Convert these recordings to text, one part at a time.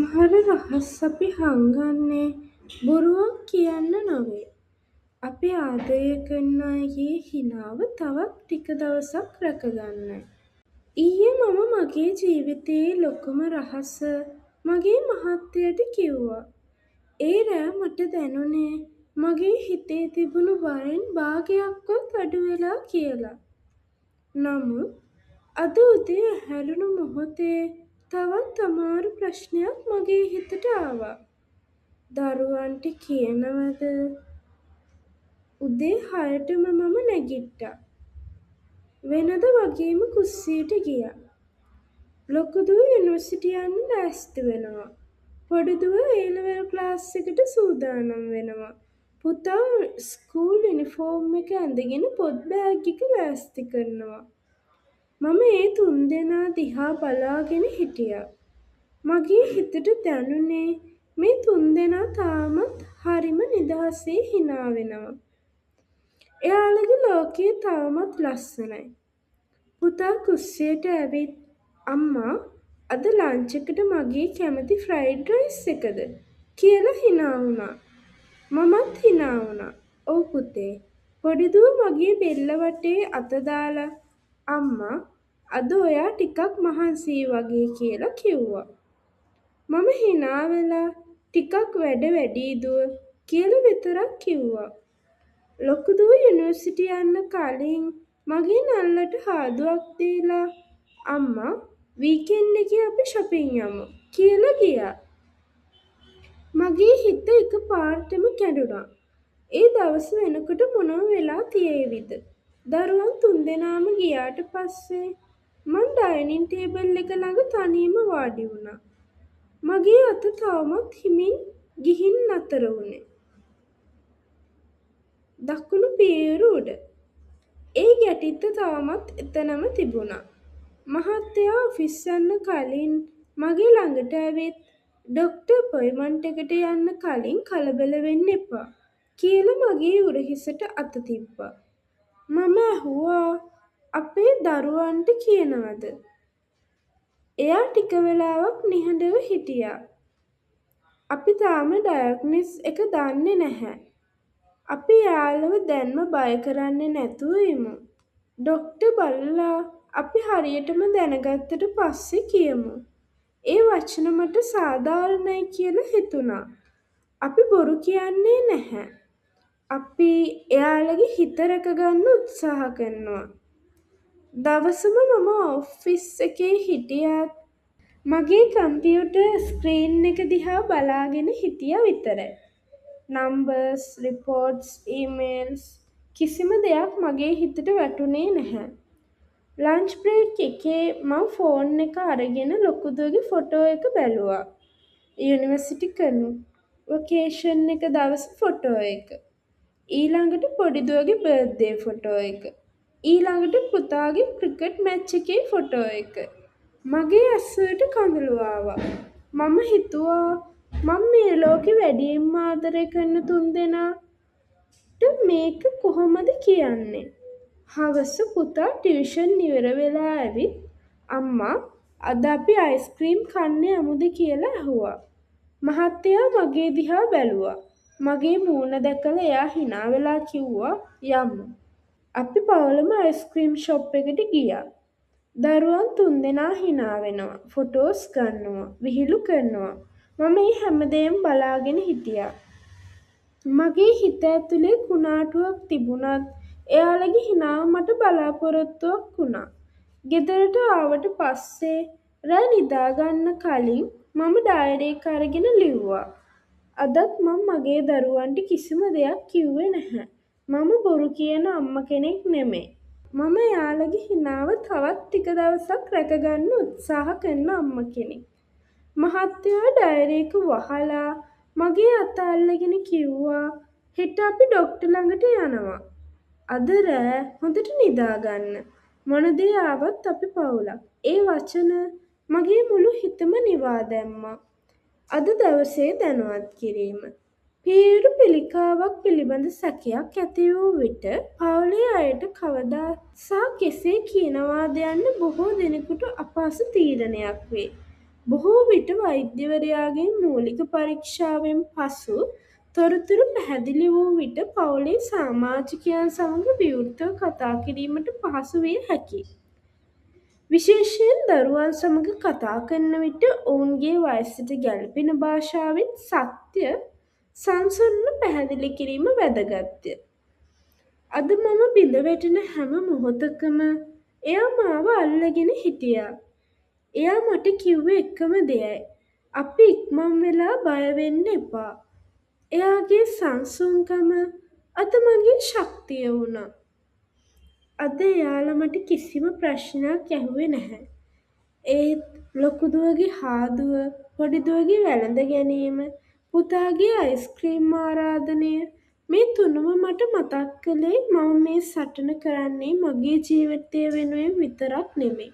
සමහර රහස් අපි හංගන්නේ බොරුවක් කියන්න නොවේ. අපි ආදරය කරන අයගේ හිනාව තවත් ටික දවසක් රැකගන්නයි. ඊයේ මම මගේ ජීවිතයේ ලොකුම රහස මගේ මහත්තයට කිව්වා. ඒ රෑ මට දැනුනේ මගේ හිතේ තිබුණු බරෙන් භාගයක්වත් අඩු වෙලා කියලා. නමුත් අද උදේ ඇහැරුණු මොහොතේ තවත් අමාරු ප්‍රශ්නයක් මගේ හිතට ආවා. දරුවන්ට කියනවද? උදේ 6ටම මම නැගිට්ටා. වෙනද වගේම කුස්සියට ගියා. ලොකු දුව යුනිවර්සිටි යන්න ලෑස්ති වෙනවා. පොඩි දුව A-level ක්ලාස් එකට සූදානම් වෙනවා. පුතා ස්කූල් යුනිෆෝම් එක ඇඳගෙන පොත් බෑග් එක ලෑස්ති කරනවා. මම ඒ තුන්දෙනා දිහා බලාගෙන හිටියා. මගේ හිතට දැනුනේ මේ තුන්දෙනා තාමත් හරිම නිදහසේ හිනා වෙනවා. එයාලගේ ලෝකය තවමත් ලස්සනයි. පුතා කුස්සියට ඇවිත් අම්මා අද ලන්ච් එකට මගේ කැමති ෆ්‍රයිඩ් රයිස් එකද කියලා හිනා වුණා. මමත් හිනා වුණා. ඔව් පුතේ. පොඩි දුව මගේ බෙල්ල වටේ අත දාලා අම්මා අද ඔයා ටිකක් මහන්සියි වගේ කියලා කිව්වා. මම හිනා වෙලා ටිකක් වැඩ වැඩියි දුව කියලා විතරක් කිව්වා. ලොකු දුව යුනිවර්සිටි යන්න කලින් මගේ නල්ලට හාදුවක් දීලා අම්මා වීකෙන්ඩ් එකේ අපි shopping යමු කියලා ගියා. මගේ හිත එකපාරටම කැඩුනා. ඒ දවස වෙනකොට මොනව වෙලා තියෙයිද? දරුවන් තුන්දෙනාම ගියාට පස්සේ මං ඩයිනින් ටේබල් එක ළඟ තනියම වාඩි වුණා. මගේ අත තවමත් හිමින් ගිහින් නතර වුණේ. දකුණු පියවර උඩ. ඒ ගැටිත්ත තවමත් එතනම තිබුණා. මහත්තයා ඔෆිස් යන්න කලින් මගේ ළඟට ඇවිත් ඩොක්ටර් අපොයින්ට්මන්ට් එකට යන්න කලින් කලබල වෙන්න එපා කියලා මගේ උරහිසට අත තිබ්බා. මම ඇහුවා අපේ දරුවන්ට කියනවද? එයා ටික වෙලාවක් නිහඬව හිටියා. අපි තාම ඩයග්නොස් එක දන්නේ නැහැ. අපි එයාලව දැන්ම බය කරන්නේ නැතුව ඉමු. ඩොක්ටර් බලලා අපි හරියටම දැනගත්තට පස්සේ කියමු. ඒ වචන මට සාධාරණයි කියලා හිතුණා. අපි බොරු කියන්නේ නැහැ. අපි එයාලගේ හිත රැකගන්න උත්සාහ කරනවා. දවසම මම ඔෆිස් එකේ හිටියත් මගේ කම්පියුටර් ස්ක්‍රීන් එක දිහා බලාගෙන හිටියා විතරයි. නම්බර්ස්, රිපෝට්ස්, ඊමේල්ස් කිසිම දෙයක් මගේ හිතට වැටුනේ නැහැ. ලන්ච් බ්‍රේක් එකේ මම ෆෝන් එක අරගෙන ලොකු දුවගේ ෆොටෝ එක බැලුවා. යුනිවර්සිටි කන්වොකේෂන් එක දවසේ ෆොටෝ එක. ඊළඟට පොඩි දුවගේ බර්ත්ඩේ ෆොටෝ එක. ඊළඟට පුතාගේ ක්‍රිකට් මැච් එකේ ෆොටෝ එක. මගේ ඇස්වලට කඳුළු ආවා. මම හිතුවා මම මේ ලෝකේ වැඩියෙන්ම ආදරය කරන තුන්දෙනාට මේක කොහොමද කියන්නේ? හවස පුතා ටියුෂන් ඉවර වෙලා ඇවිත් අම්මා අද අපි අයිස්ක්‍රීම් කන්න යමුද කියලා ඇහුවා. මහත්තයා මගේ දිහා බැලුවා. මගේ මූණ දැකලා එයා hina වෙලා කිව්වා යමු. අපි පවුලම අයිස්ක්‍රීම් ෂොප් එකට ගියා. දරුවන් තුන්දෙනා hina වෙනවා. ෆොටෝස් ගන්නවා. විහිළු කරනවා. මම මේ හැමදේම බලාගෙන හිටියා. මගේ හිත ඇතුලේ කුණාටුවක් තිබුණත් එයාලගේ හිනාව මට බලාපොරොත්තුවක් වුණා. ගෙදරට ආවට පස්සේ රෑ නිදාගන්න කලින් මම ඩයරි එක අරගෙන ලිව්වා. අදත් මම මගේ දරුවන්ට කිසිම දෙයක් කිව්වේ නැහැ. මම බොරු කියන අම්මා කෙනෙක් නෙමෙයි. මම එයාලගේ හිනාව තවත් ටික දවසක් රැකගන්න උත්සාහ කරන අම්මා කෙනෙක්. මහත්තයා ඩයරි එක වහලා මගේ අත අල්ලගෙන කිව්වා හෙට අපි ඩොක්ටර් ළඟට යනවා. අද රෑ හොඳට නිදාගන්න. මොන දේ ආවත් අපි පවුලක්. ඒ වචන මගේ මුළු හිතම නිවා දැම්මා. අද දවසේ දැනුවත් කිරීම. පියවර පිළිකාවක් පිළිබඳ සැකයක් ඇති වූ විට පවුලේ අයට කවදා සහ කෙසේ කියනවාද යන්න බොහෝ දෙනෙකුට අපහසු තීරණයක් වේ. බොහෝ විට වෛද්‍යවරයාගේ මූලික පරීක්ෂාවෙන් පසු තොරතුරු පැහැදිලි වූ විට පවුලේ සාමාජිකයන් සමග විවෘතව කතා කිරීමට පහසු විය හැකියි. විශේෂයෙන් දරුවන් සමග කතා කරන විට ඔවුන්ගේ වයසට ගැළපෙන භාෂාවෙන් සත්‍ය සංසුන්ව පැහැදිලි කිරීම වැදගත්ය. අද මම බිඳ වැටෙන හැම මොහොතකම එයා මාව අල්ලගෙන හිටියා. එයා මට කිව්වේ එකම දෙයයි. අපි ඉක්මන් වෙලා බය වෙන්න එපා. එයාගේ සංසුන්කම අද මගේ ශක්තිය වුණා. අද එයාලා මට කිසිම ප්‍රශ්නයක් ඇහුවේ නැහැ. ඒත් ලොකු දුවගේ හාදුව, පොඩි දුවගේ වැළඳ ගැනීම, පුතාගේ අයිස්ක්‍රීම් ආරාධනය මේ තුනම මට මතක් කළේ මම මේ සටන කරන්නේ මගේ ජීවිතය වෙනුවෙන් විතරක් නෙමෙයි.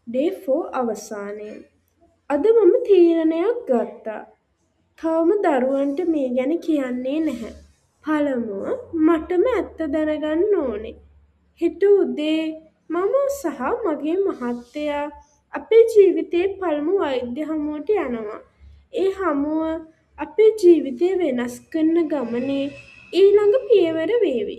ඩේ 4 අවසානය. අද මම තීරණයක් ගත්තා. තවම දරුවන්ට මේ ගැන කියන්නේ නැහැ. පළමුව මටම ඇත්ත දැනගන්න ඕනේ. හෙට උදේ මම සහ මගේ මහත්තයා අපේ ජීවිතයේ පළමු වෛද්‍ය හමුවට යනවා. ඒ හමුව අපේ ජීවිතය වෙනස් කරන ගමනේ ඊළඟ පියවර වේවි.